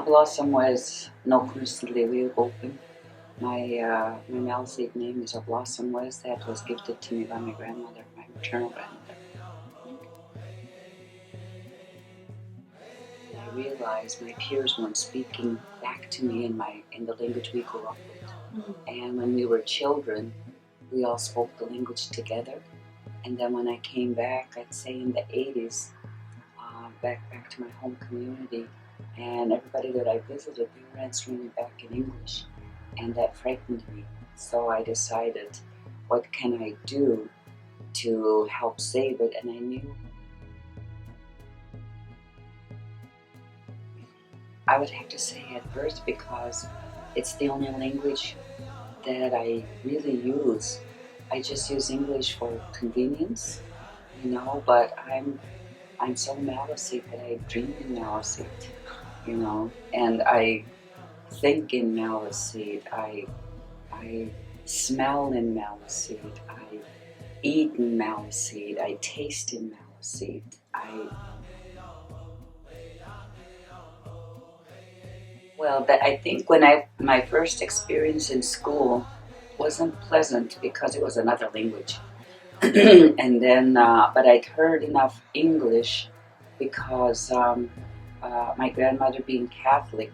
Blossom was no constantly we open. My Malseed name is a Blossom was that was gifted to me by my grandmother, my maternal grandmother. I realized my peers weren't speaking back to me in the language we grew up with. And when we were children, we all spoke the language together. And then when I came back, I'd say in the 80s, back to my home community, and everybody that I visited, they were answering me back in English, and that frightened me. So I decided, what can I do to help save it? And I knew I would have to say at birth, because it's the only language that I really use. I just use English for convenience, but I'm so Maliseet that I dream in Maliseet, and I think in Maliseet, I smell in Maliseet, I eat in Maliseet, I taste in Maliseet, I think when my first experience in school wasn't pleasant because it was another language. And then, but I'd heard enough English because my grandmother, being Catholic,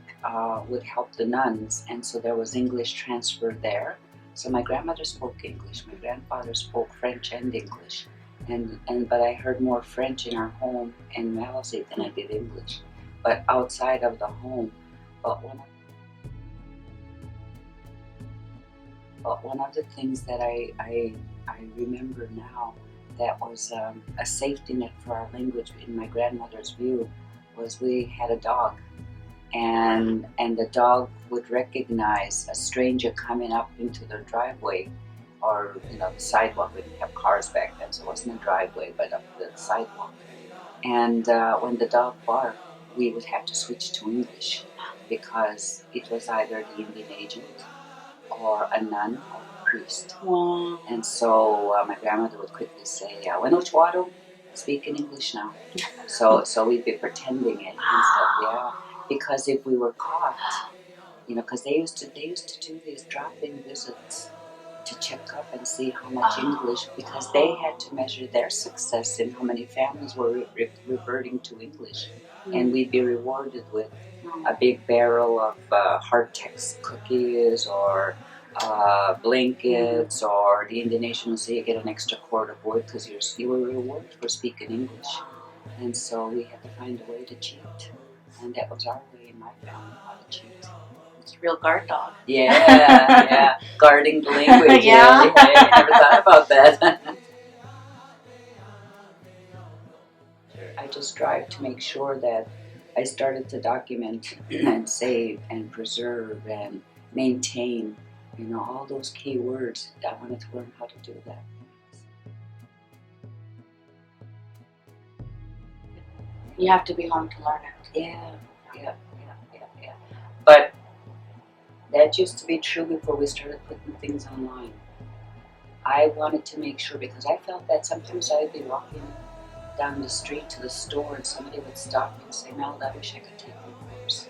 would help the nuns, and so there was English transferred there. So my grandmother spoke English, my grandfather spoke French and English, but I heard more French in our home in Maliseet than I did English. But outside of the home, one of the things that I remember now that was a safety net for our language in my grandmother's view was we had a dog, and the dog would recognize a stranger coming up into the driveway, or the sidewalk. We didn't have cars back then, so it wasn't a driveway, but up the sidewalk. And when the dog barked, we would have to switch to English, because it was either the Indian agent or a nun or a priest. Wow. And so my grandmother would quickly say, "Buenos Chuado, speak in English now." So we'd be pretending it and stuff, yeah. Because if we were caught, because they used to do these drop-in visits to check up and see how much English, because they had to measure their success in how many families were reverting to English. And we'd be rewarded with a big barrel of hard-text cookies, or blankets, or the Indian nation would say you get an extra cord of wood because you were rewarded for speaking English. And so we had to find a way to cheat, and that was our way in my family, how to cheat. It's a real guard dog. Yeah, guarding the language. Yeah. I never thought about that. I just strive to make sure that I started to document and save and preserve and maintain, all those key words. I wanted to learn how to do that. You have to be home to learn it. Yeah. But that used to be true before we started putting things online. I wanted to make sure, because I felt that sometimes I'd be walking down the street to the store and somebody would stop me and say, "Imelda, I wish I could take your course."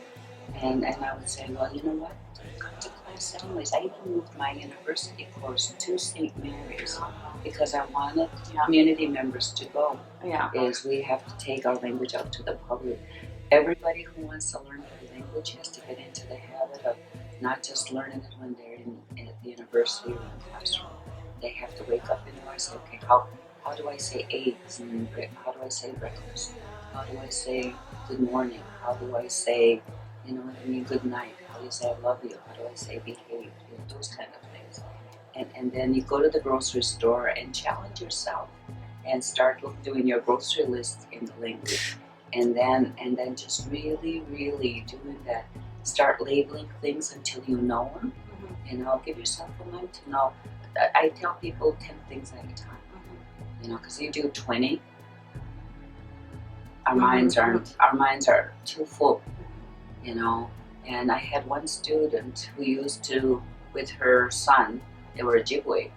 And I would say, "Well, you know what? I've got to class anyways." I even moved my university course to St. Mary's because I wanted community members to go. Yeah. Is we have to take our language out to the public. Everybody who wants to learn the language has to get into the habit of not just learning it when they're at the university or in the classroom. They have to wake up and realize, okay, how do I say eggs, and how do I say breakfast? How do I say good morning? How do I say, good night? How do you say I love you? How do I say behave? Those kind of things. And then you go to the grocery store and challenge yourself and start doing your grocery list in the language. And then just really, really doing that. Start labeling things until you know them. Give yourself a month to know. I tell people 10 things at a time. Because you do 20, our minds are too full, And I had one student who used to, with her son, they were Ojibwe,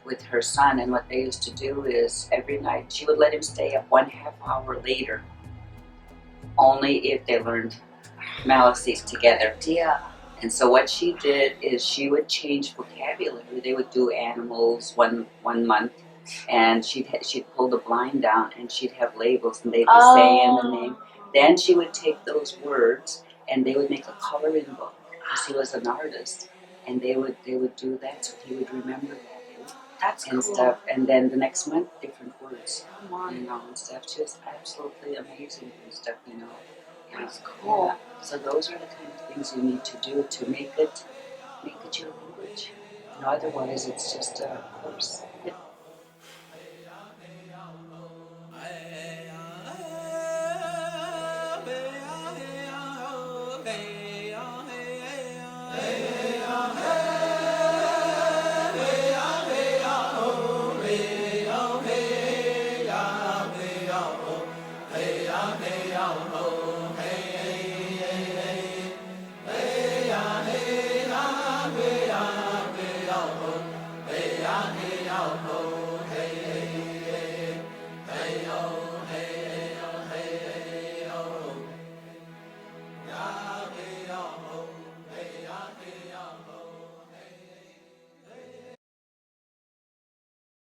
with her son, and what they used to do is every night she would let him stay up 1/2 hour later, only if they learned malices together. Yeah. And so what she did is she would change vocabulary. They would do animals one month, and she'd pull the blind down, and she'd have labels, and they'd be saying the name. Then she would take those words, and they would make a coloring book because he was an artist, and they would do that, so he would remember that. That's and cool. stuff. And then the next month, different words, Come on. you know, and stuff. Just absolutely amazing and stuff, you know. That's cool. Yeah. So those are the kind of things you need to do to make it your language. You know, otherwise it's just a course.